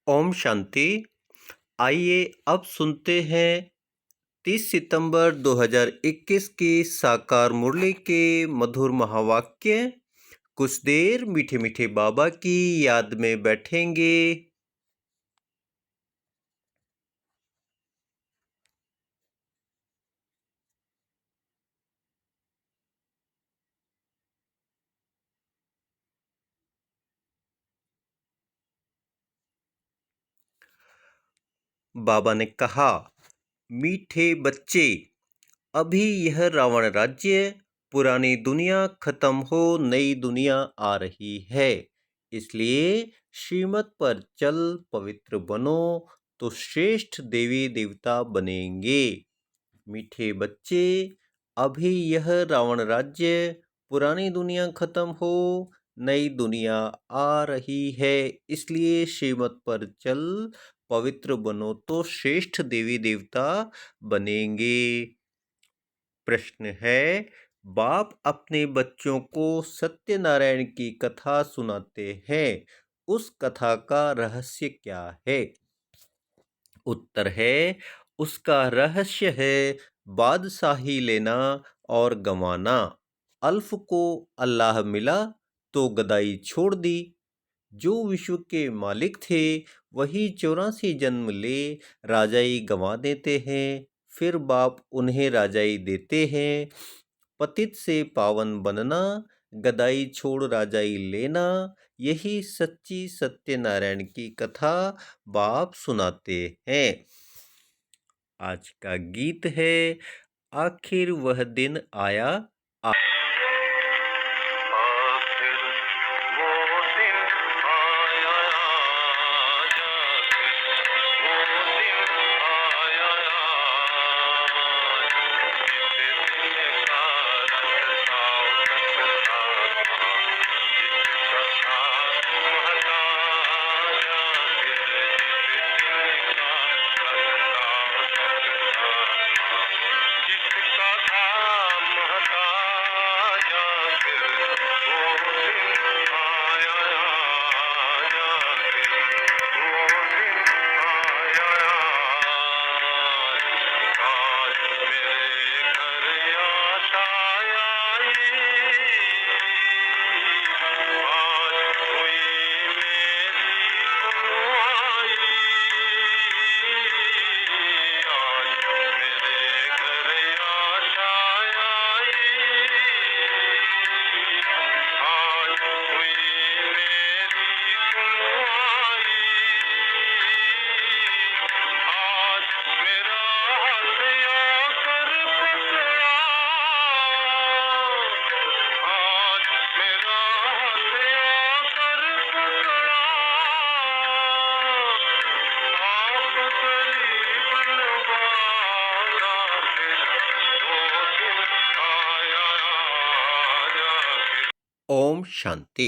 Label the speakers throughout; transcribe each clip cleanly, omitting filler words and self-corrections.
Speaker 1: ओम शांति। आइए अब सुनते हैं 30 सितंबर 2021 की साकार मुरली के मधुर महावाक्य। कुछ देर मीठे मीठे बाबा की याद में बैठेंगे। बाबा ने कहा, मीठे बच्चे, अभी यह रावण राज्य, पुरानी दुनिया खत्म हो नई दुनिया आ रही है। इसलिए श्रीमत पर चल पवित्र बनो तो श्रेष्ठ देवी देवता बनेंगे। मीठे बच्चे, अभी यह रावण राज्य, पुरानी दुनिया खत्म हो नई दुनिया आ रही है। इसलिए श्रीमत पर चल पवित्र बनो तो श्रेष्ठ देवी देवता बनेंगे। प्रश्न है, बाप अपने बच्चों को सत्यनारायण की कथा सुनाते हैं, उस कथा का रहस्य क्या है? उत्तर है, उसका रहस्य है बादशाही लेना और गंवाना। अल्फ को अल्लाह मिला तो गदाई छोड़ दी। जो विश्व के मालिक थे वही 84 जन्म ले राजाई गंवा देते हैं, फिर बाप उन्हें राजाई देते हैं। पतित से पावन बनना, गदाई छोड़ राजाई लेना, यही सच्ची सत्यनारायण की कथा बाप सुनाते हैं। आज का गीत है, आखिर वह दिन आया। ओम शांति।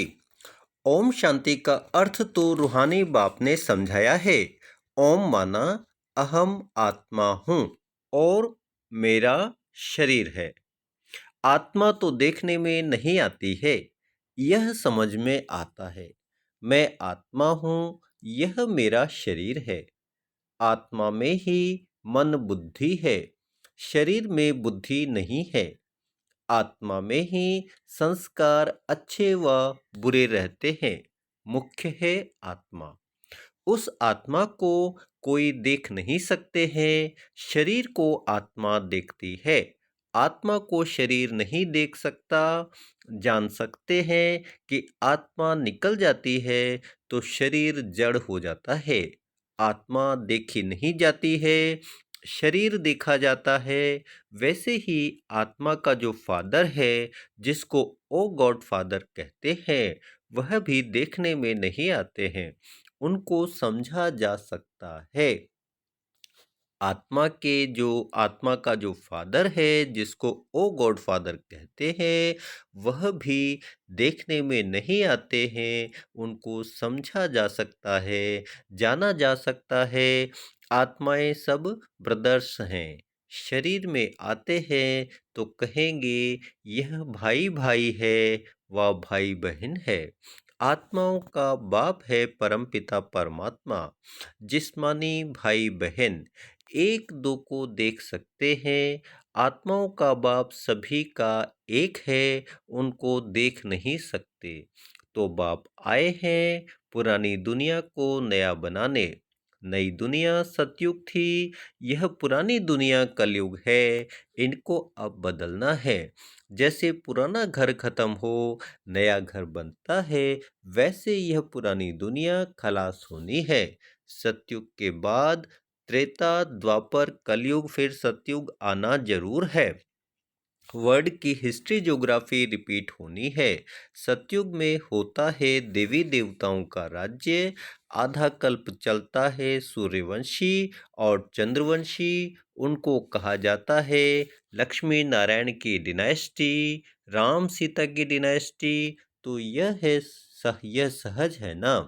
Speaker 1: ओम शांति का अर्थ तो रूहानी बाप ने समझाया है। ओम माना अहम आत्मा हूँ और मेरा शरीर है। आत्मा तो देखने में नहीं आती है, यह समझ में आता है। मैं आत्मा हूँ, यह मेरा शरीर है। आत्मा में ही मन बुद्धि है, शरीर में बुद्धि नहीं है। आत्मा में ही संस्कार अच्छे व बुरे रहते हैं। मुख्य है आत्मा। उस आत्मा को कोई देख नहीं सकते हैं, शरीर को आत्मा देखती है। आत्मा को शरीर नहीं देख सकता। जान सकते हैं कि आत्मा निकल जाती है तो शरीर जड़ हो जाता है। आत्मा देखी नहीं जाती है, शरीर देखा जाता है। वैसे ही आत्मा का जो फादर है, जिसको ओ गॉड फादर कहते हैं, वह भी देखने में नहीं आते हैं, उनको समझा जा सकता है। आत्मा का जो फादर है, जिसको ओ गॉड फादर कहते हैं, वह भी देखने में नहीं आते हैं, उनको समझा जा सकता है, जाना जा सकता है। आत्माएं सब ब्रदर्स हैं। शरीर में आते हैं तो कहेंगे यह भाई भाई है व भाई बहन है। आत्माओं का बाप है परमपिता परमात्मा। जिस्मानी भाई बहन एक दो को देख सकते हैं, आत्माओं का बाप सभी का एक है, उनको देख नहीं सकते। तो बाप आए हैं पुरानी दुनिया को नया बनाने। नई दुनिया सतयुग थी, यह पुरानी दुनिया कलयुग है, इनको अब बदलना है। जैसे पुराना घर खत्म हो नया घर बनता है, वैसे यह पुरानी दुनिया खलास होनी है। सतयुग के बाद त्रेता द्वापर कलयुग फिर सतयुग आना जरूर है। वर्ल्ड की हिस्ट्री ज्योग्राफी रिपीट होनी है। सतयुग में होता है देवी देवताओं का राज्य, आधा कल्प चलता है सूर्यवंशी और चंद्रवंशी, उनको कहा जाता है लक्ष्मी नारायण की डिनाइस्टी, राम सीता की डिनाइस्टी। तो यह सहज है ना।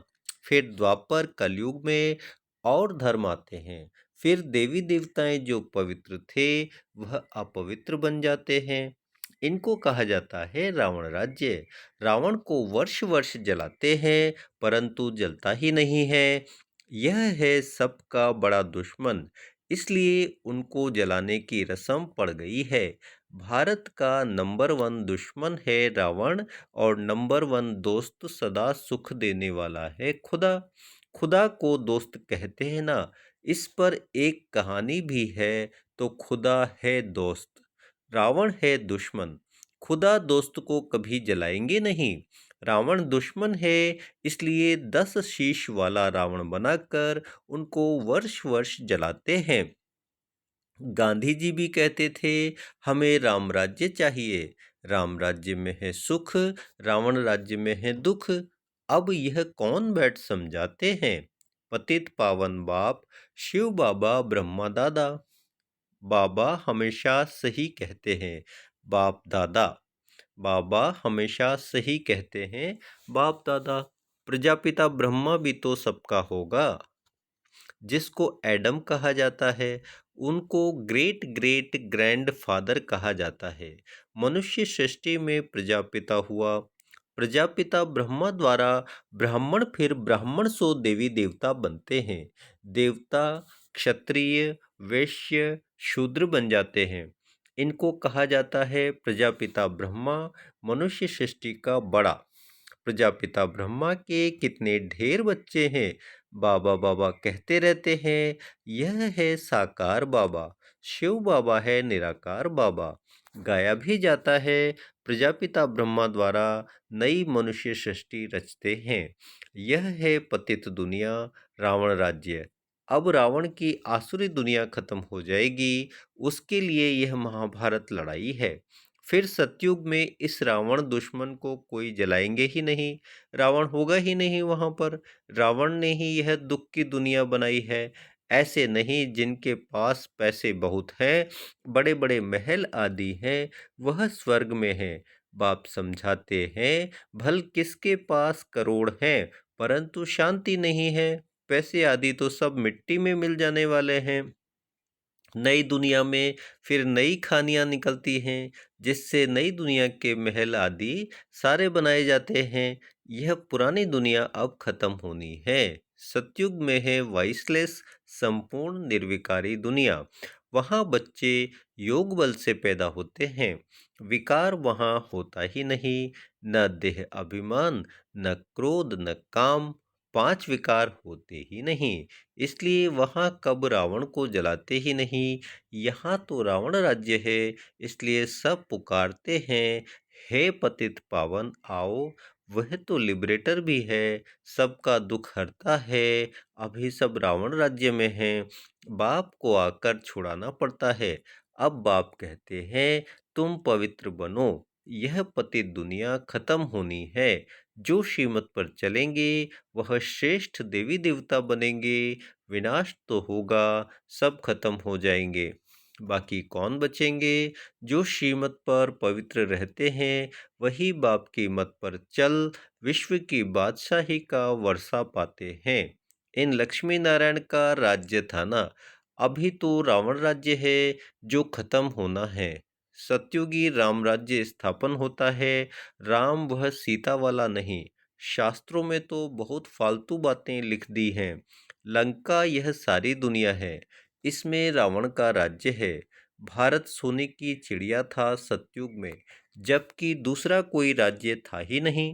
Speaker 1: फिर द्वापर कलयुग में और धर्म आते हैं, फिर देवी देवताएं जो पवित्र थे वह अपवित्र बन जाते हैं। इनको कहा जाता है रावण राज्य। रावण को वर्ष वर्ष जलाते हैं परंतु जलता ही नहीं है। यह है सबका बड़ा दुश्मन, इसलिए उनको जलाने की रस्म पड़ गई है। भारत का नंबर 1 दुश्मन है रावण, और नंबर 1 दोस्त सदा सुख देने वाला है खुदा। खुदा को दोस्त कहते हैं ना। इस पर एक कहानी भी है। तो खुदा है दोस्त, रावण है दुश्मन। खुदा दोस्त को कभी जलाएंगे नहीं। रावण दुश्मन है, इसलिए 10 शीश वाला रावण बनाकर उनको वर्ष वर्ष जलाते हैं। गांधी जी भी कहते थे हमें राम राज्य चाहिए। राम राज्य में है सुख, रावण राज्य में है दुख। अब यह कौन बैठ समझाते हैं। पतित पावन बाप शिव बाबा ब्रह्मा दादा। बाबा हमेशा सही कहते हैं, बाप दादा। बाबा हमेशा सही कहते हैं, बाप दादा। प्रजापिता ब्रह्मा भी तो सबका होगा। जिसको एडम कहा जाता है उनको ग्रेट ग्रेट ग्रैंड फादर कहा जाता है। मनुष्य सृष्टि में प्रजापिता हुआ। प्रजापिता ब्रह्मा द्वारा ब्राह्मण, फिर ब्राह्मण सो देवी देवता बनते हैं। देवता क्षत्रिय वैश्य शूद्र बन जाते हैं। इनको कहा जाता है प्रजापिता ब्रह्मा, मनुष्य सृष्टि का बड़ा। प्रजापिता ब्रह्मा के कितने ढेर बच्चे हैं, बाबा बाबा कहते रहते हैं। यह है साकार बाबा, शिव बाबा है निराकार बाबा। गाया भी जाता है प्रजापिता ब्रह्मा द्वारा नई मनुष्य सृष्टि रचते हैं। यह है पतित दुनिया, रावण राज्य। अब रावण की आसुरी दुनिया खत्म हो जाएगी, उसके लिए यह महाभारत लड़ाई है। फिर सतयुग में इस रावण दुश्मन को कोई जलाएंगे ही नहीं, रावण होगा ही नहीं वहां पर। रावण ने ही यह दुख की दुनिया बनाई है। ऐसे नहीं जिनके पास पैसे बहुत हैं, बड़े बड़े महल आदि हैं, वह स्वर्ग में हैं। बाप समझाते हैं भल किसके पास करोड़ हैं परंतु शांति नहीं है। पैसे आदि तो सब मिट्टी में मिल जाने वाले हैं। नई दुनिया में फिर नई खानियां निकलती हैं, जिससे नई दुनिया के महल आदि सारे बनाए जाते हैं। यह पुरानी दुनिया अब खत्म होनी है। सतयुग में है वॉइसलेस संपूर्ण निर्विकारी दुनिया। वहाँ बच्चे योग बल से पैदा होते हैं। विकार वहाँ होता ही नहीं, न देह अभिमान, न क्रोध, न काम। 5 विकार होते ही नहीं, इसलिए वहाँ कब रावण को जलाते ही नहीं। यहाँ तो रावण राज्य है, इसलिए सब पुकारते हैं हे पतित पावन आओ। वह तो लिबरेटर भी है, सबका दुख हरता है। अभी सब रावण राज्य में हैं, बाप को आकर छुड़ाना पड़ता है। अब बाप कहते हैं तुम पवित्र बनो, यह पतित दुनिया खत्म होनी है। जो श्रीमत पर चलेंगे वह श्रेष्ठ देवी देवता बनेंगे। विनाश तो होगा, सब खत्म हो जाएंगे, बाकी कौन बचेंगे। जो श्रीमत पर पवित्र रहते हैं वही बाप की मत पर चल विश्व की बादशाही का वर्षा पाते हैं। इन लक्ष्मी नारायण का राज्य था ना। अभी तो रावण राज्य है जो खत्म होना है। सतयुगी राम राज्य स्थापन होता है। राम वह सीता वाला नहीं, शास्त्रों में तो बहुत फालतू बातें लिख दी हैं। लंका यह सारी दुनिया है, इसमें रावण का राज्य है। भारत सोने की चिड़िया था सतयुग में, जबकि दूसरा कोई राज्य था ही नहीं।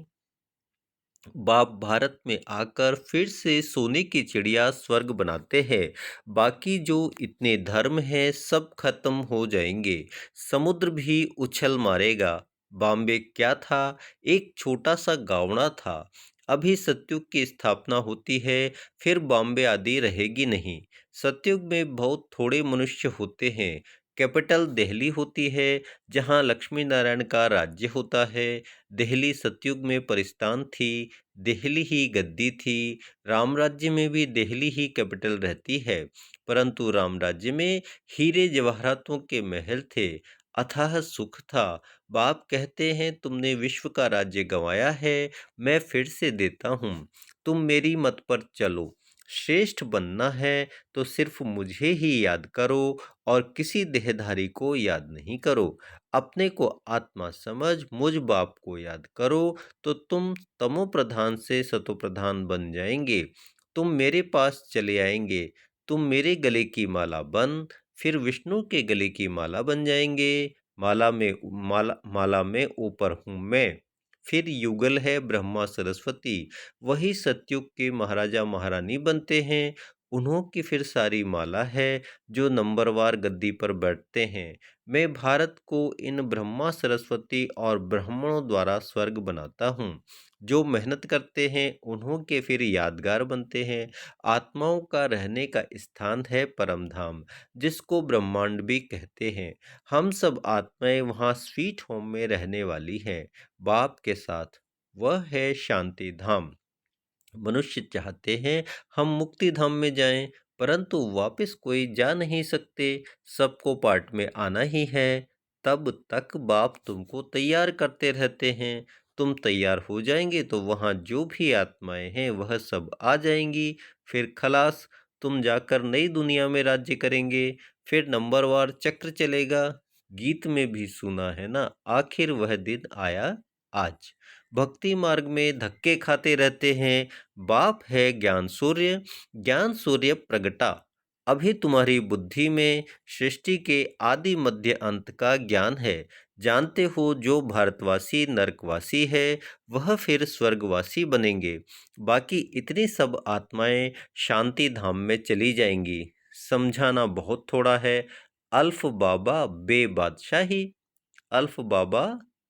Speaker 1: बाप भारत में आकर फिर से सोने की चिड़िया स्वर्ग बनाते हैं। बाकी जो इतने धर्म हैं सब खत्म हो जाएंगे। समुद्र भी उछल मारेगा। बॉम्बे क्या था? एक छोटा सा गावड़ा था। अभी सतयुग की स्थापना होती है, फिर बॉम्बे आदि रहेगी नहीं। सतयुग में बहुत थोड़े मनुष्य होते हैं। कैपिटल दिल्ली होती है, जहाँ लक्ष्मी नारायण का राज्य होता है। दिल्ली सतयुग में परिस्तान थी, दिल्ली ही गद्दी थी। राम राज्य में भी दिल्ली ही कैपिटल रहती है, परंतु राम राज्य में हीरे जवाहरातों के महल थे, अथाह सुख था। बाप कहते हैं तुमने विश्व का राज्य गंवाया है, मैं फिर से देता हूँ, तुम मेरी मत पर चलो। श्रेष्ठ बनना है तो सिर्फ मुझे ही याद करो और किसी देहधारी को याद नहीं करो। अपने को आत्मा समझ मुझ बाप को याद करो, तो तुम तमो प्रधान से सतो प्रधान बन जाएंगे। तुम मेरे पास चले आएंगे। तुम मेरे गले की माला बन, फिर विष्णु के गले की माला बन जाएंगे। माला में ऊपर हूं मैं। फिर युगल है ब्रह्मा सरस्वती, वही सतयुग के महाराजा महारानी बनते हैं। उन्हों की फिर सारी माला है, जो नंबरवार गद्दी पर बैठते हैं। मैं भारत को इन ब्रह्मा सरस्वती और ब्राह्मणों द्वारा स्वर्ग बनाता हूँ। जो मेहनत करते हैं उन्हों के फिर यादगार बनते हैं। आत्माओं का रहने का स्थान है परम धाम, जिसको ब्रह्मांड भी कहते हैं। हम सब आत्माएं वहाँ स्वीट होम में रहने वाली हैं, बाप के साथ। वह है शांति धाम। मनुष्य चाहते हैं हम मुक्ति धाम में जाएं, परंतु वापस कोई जा नहीं सकते, सबको पार्ट में आना ही है। तब तक बाप तुमको तैयार करते रहते हैं। तुम तैयार हो जाएंगे तो वहाँ जो भी आत्माएं हैं वह सब आ जाएंगी। फिर खलास, तुम जाकर नई दुनिया में राज्य करेंगे। फिर नंबरवार चक्र चलेगा। गीत में भी सुना है ना, आखिर वह दिन आया आज। भक्ति मार्ग में धक्के खाते रहते हैं। बाप है ज्ञान सूर्य प्रगटा। अभी तुम्हारी बुद्धि में सृष्टि के आदि मध्य अंत का ज्ञान है। जानते हो जो भारतवासी नरकवासी है, वह फिर स्वर्गवासी बनेंगे। बाकी इतनी सब आत्माएं शांति धाम में चली जाएंगी। समझाना बहुत थोड़ा है। अल्फ बाबा बे बादशाही। अल्फ बाबा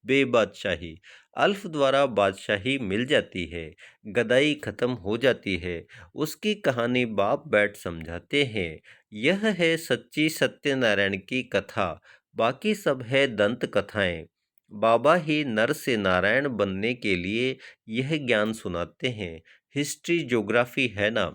Speaker 1: बे बादशाही। अल्फ द्वारा बादशाही मिल जाती है, गदाई खत्म हो जाती है। उसकी कहानी बाप बैठ समझाते हैं। यह है सच्ची सत्यनारायण की कथा, बाकी सब है दंत कथाएं। बाबा ही नर से नारायण बनने के लिए यह ज्ञान सुनाते हैं। हिस्ट्री ज्योग्राफी है ना।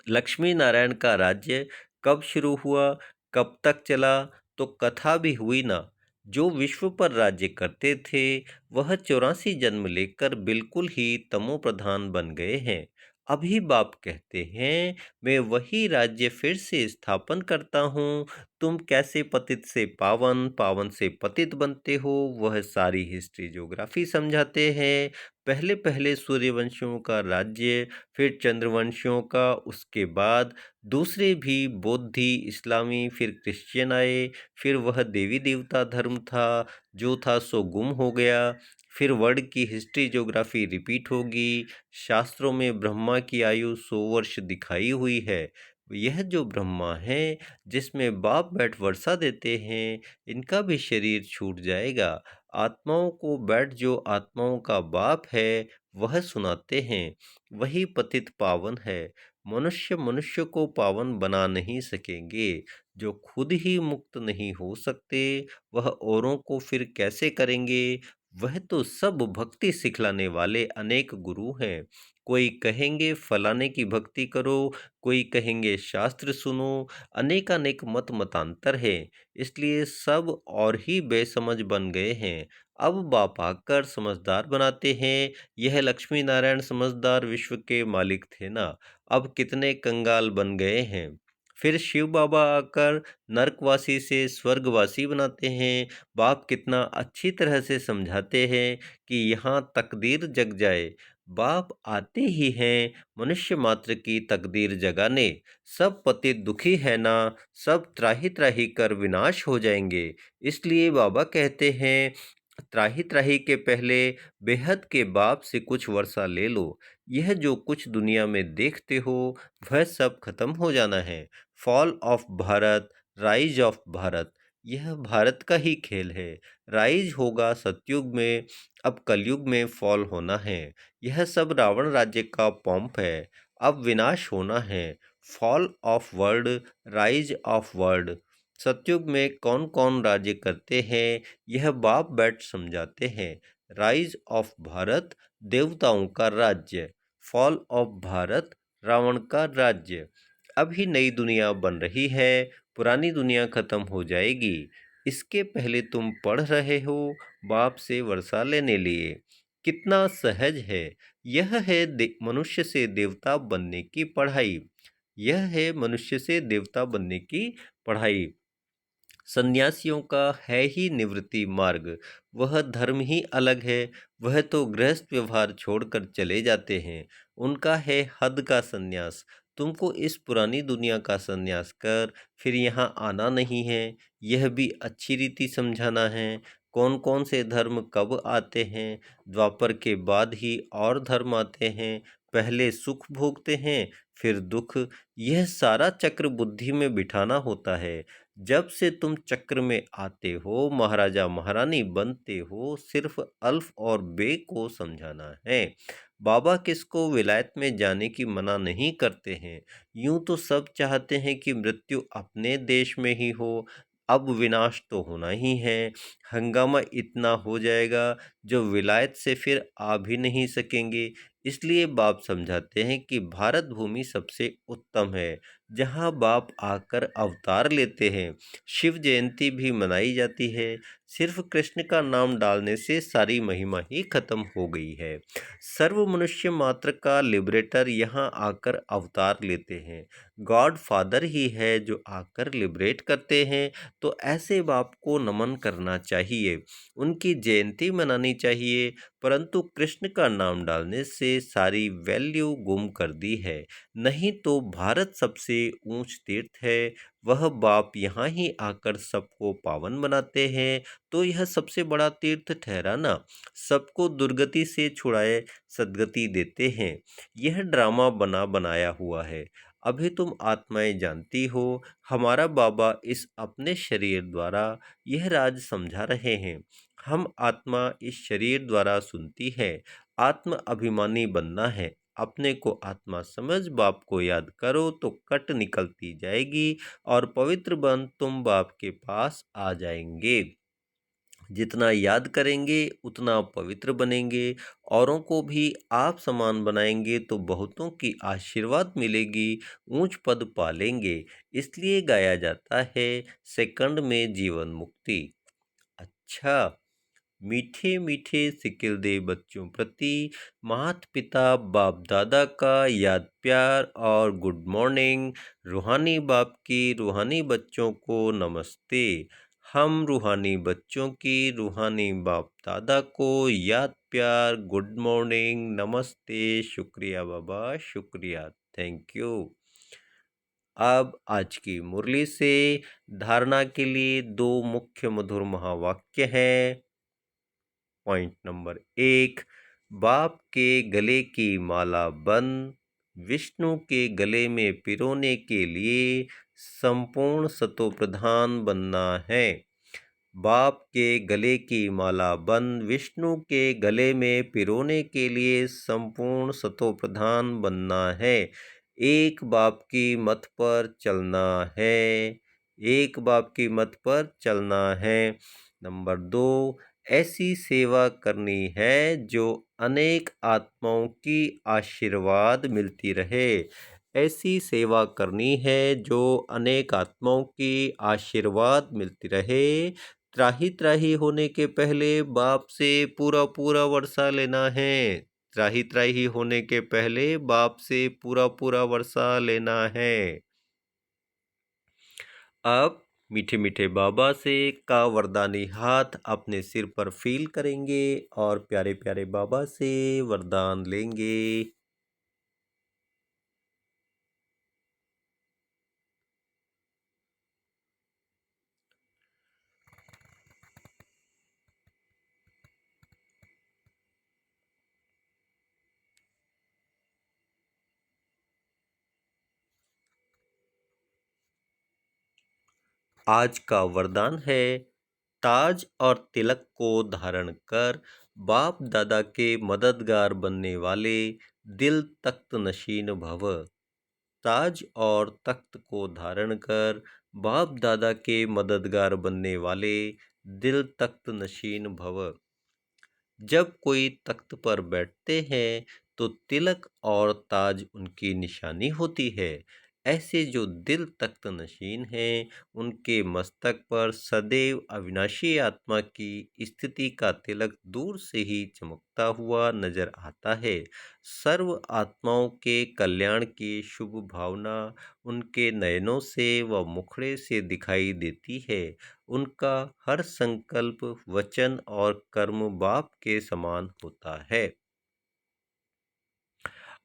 Speaker 1: लक्ष्मी नारायण का राज्य कब शुरू हुआ, कब तक चला, तो कथा भी हुई ना। जो विश्व पर राज्य करते थे, वह 84 जन्म लेकर बिल्कुल ही तमो प्रधान बन गए हैं। अभी बाप कहते हैं मैं वही राज्य फिर से स्थापन करता हूँ। तुम कैसे पतित से पावन, पावन से पतित बनते हो, वह सारी हिस्ट्री ज्योग्राफी समझाते हैं। पहले पहले सूर्यवंशियों का राज्य, फिर चंद्रवंशियों का, उसके बाद दूसरे भी बौद्धि, इस्लामी, फिर क्रिश्चियन आए। फिर वह देवी देवता धर्म था, जो था सो गुम हो गया। फिर वर्ल्ड की हिस्ट्री ज्योग्राफी रिपीट होगी। शास्त्रों में ब्रह्मा की आयु 100 वर्ष दिखाई हुई है। यह जो ब्रह्मा है, जिसमें बाप बैठ वर्षा देते हैं, इनका भी शरीर छूट जाएगा। आत्माओं को बैठ जो आत्माओं का बाप है, वह सुनाते हैं। वही पतित पावन है। मनुष्य मनुष्य को पावन बना नहीं सकेंगे। जो खुद ही मुक्त नहीं हो सकते, वह औरों को फिर कैसे करेंगे। वह तो सब भक्ति सिखलाने वाले अनेक गुरु हैं। कोई कहेंगे फलाने की भक्ति करो, कोई कहेंगे शास्त्र सुनो। अनेकानेक मत मतांतर है, इसलिए सब और ही बेसमझ बन गए हैं। अब बाप आकर समझदार बनाते हैं। यह लक्ष्मी नारायण समझदार विश्व के मालिक थे ना, अब कितने कंगाल बन गए हैं। फिर शिव बाबा आकर नरकवासी से स्वर्गवासी बनाते हैं। बाप कितना अच्छी तरह से समझाते हैं कि यहाँ तकदीर जग जाए। बाप आते ही हैं मनुष्य मात्र की तकदीर जगाने। सब पतित दुखी है ना, सब त्राहि त्राहि कर विनाश हो जाएंगे। इसलिए बाबा कहते हैं, त्राहि त्राहि के पहले बेहद के बाप से कुछ वर्षा ले लो। यह जो कुछ दुनिया में देखते हो वह सब खत्म हो जाना है। Fall of Bharat, rise of Bharat, यह भारत का ही खेल है। राइज होगा सतयुग में, अब कलयुग में फॉल होना है। यह सब रावण राज्य का पॉम्प है, अब विनाश होना है। Fall of world, rise of world. सतयुग में कौन कौन राज्य करते हैं यह बाप बैठ समझाते हैं। राइज ऑफ भारत, देवताओं का राज्य। फॉल ऑफ भारत, रावण का राज्य। अभी नई दुनिया बन रही है, पुरानी दुनिया खत्म हो जाएगी। इसके पहले तुम पढ़ रहे हो बाप से वर्षा लेने लिए। कितना सहज है। यह है मनुष्य से देवता बनने की पढ़ाई। यह है मनुष्य से देवता बनने की पढ़ाई। सन्यासियों का है ही निवृत्ति मार्ग, वह धर्म ही अलग है। वह तो गृहस्थ व्यवहार छोड़कर चले जाते हैं। उनका है हद का सन्यास। तुमको इस पुरानी दुनिया का सन्यास कर फिर यहाँ आना नहीं है। यह भी अच्छी रीति समझाना है। कौन कौन से धर्म कब आते हैं, द्वापर के बाद ही और धर्म आते हैं। पहले सुख भोगते हैं फिर दुख। यह सारा चक्र बुद्धि में बिठाना होता है। जब से तुम चक्र में आते हो, महाराजा महारानी बनते हो, सिर्फ अल्फ और बे को समझाना है। बाबा किसको विलायत में जाने की मना नहीं करते हैं। यूं तो सब चाहते हैं कि मृत्यु अपने देश में ही हो। अब विनाश तो होना ही है। हंगामा इतना हो जाएगा जो विलायत से फिर आ भी नहीं सकेंगे। इसलिए बाप समझाते हैं कि भारत भूमि सबसे उत्तम है, जहाँ बाप आकर अवतार लेते हैं। शिव जयंती भी मनाई जाती है। सिर्फ कृष्ण का नाम डालने से सारी महिमा ही खत्म हो गई है। सर्व मनुष्य मात्र का लिबरेटर यहाँ आकर अवतार लेते हैं। गॉड फादर ही है जो आकर लिबरेट करते हैं। तो ऐसे बाप को नमन करना चाहिए, उनकी जयंती मनानी चाहिए। परंतु कृष्ण का नाम डालने से सारी वैल्यू गुम कर दी है। नहीं तो भारत सबसे ऊंच तीर्थ है। वह बाप यहाँ ही आकर सबको पावन बनाते हैं। तो यह सबसे बड़ा तीर्थ ठहरा ना। सबको दुर्गति से छुड़ाए सद्गति देते हैं। यह ड्रामा बना बनाया हुआ है। अभी तुम आत्माएं जानती हो, हमारा बाबा इस अपने शरीर द्वारा यह राज समझा रहे हैं। हम आत्मा इस शरीर द्वारा सुनती है। आत्म अभिमानी बनना है। अपने को आत्मा समझ बाप को याद करो तो कट निकलती जाएगी और पवित्र बन तुम बाप के पास आ जाएंगे। जितना याद करेंगे उतना पवित्र बनेंगे। औरों को भी आप समान बनाएंगे तो बहुतों की आशीर्वाद मिलेगी, ऊंच पद पालेंगे। इसलिए गाया जाता है, सेकंड में जीवन मुक्ति। अच्छा, मीठे मीठे सिकिल दे बच्चों प्रति माता पिता बाप दादा का याद प्यार और गुड मॉर्निंग। रूहानी बाप की रूहानी बच्चों को नमस्ते। हम रूहानी बच्चों की रूहानी बाप दादा को याद प्यार, गुड मॉर्निंग, नमस्ते, शुक्रिया बाबा, शुक्रिया, थैंक यू। अब आज की मुरली से धारणा के लिए दो मुख्य मधुर महावाक्य हैं। पॉइंट नंबर 1, बाप के गले की माला बंद, विष्णु के गले में पिरोने के लिए संपूर्ण सतोप्रधान बनना है। बाप के गले की माला बंद, विष्णु के गले में पिरोने के लिए संपूर्ण सतोप्रधान बनना है। एक बाप की मत पर चलना है। एक बाप की मत पर चलना है। नंबर 2, ऐसी सेवा करनी है जो अनेक आत्माओं की आशीर्वाद मिलती रहे। ऐसी सेवा करनी है जो अनेक आत्माओं की आशीर्वाद मिलती रहे। त्राही त्राही होने के पहले बाप से पूरा पूरा वर्षा लेना है। त्राही त्राही होने के पहले बाप से पूरा पूरा वर्षा लेना है। अब मीठे मीठे बाबा से का वरदानी हाथ अपने सिर पर फील करेंगे और प्यारे प्यारे बाबा से वरदान लेंगे। आज का वरदान है, ताज और तिलक को धारण कर बाप दादा के मददगार बनने वाले दिल तख्त नशीन भव। ताज और तख्त को धारण कर बाप दादा के मददगार बनने वाले दिल तख्त नशीन भव। जब कोई तख्त पर बैठते हैं तो तिलक और ताज उनकी निशानी होती है। ऐसे जो दिल तख्त नशीन हैं, उनके मस्तक पर सदैव अविनाशी आत्मा की स्थिति का तिलक दूर से ही चमकता हुआ नजर आता है। सर्व आत्माओं के कल्याण की शुभ भावना उनके नयनों से व मुखड़े से दिखाई देती है। उनका हर संकल्प, वचन और कर्म बाप के समान होता है।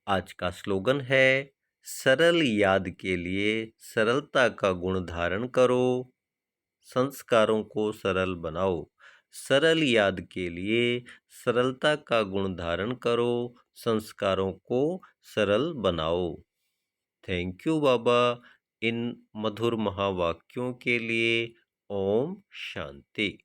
Speaker 1: आज का स्लोगन है, सरल याद के लिए सरलता का गुण धारण करो, संस्कारों को सरल बनाओ। सरल याद के लिए सरलता का गुण धारण करो, संस्कारों को सरल बनाओ। थैंक यू बाबा, इन मधुर महावाक्यों के लिए। ओम शांति।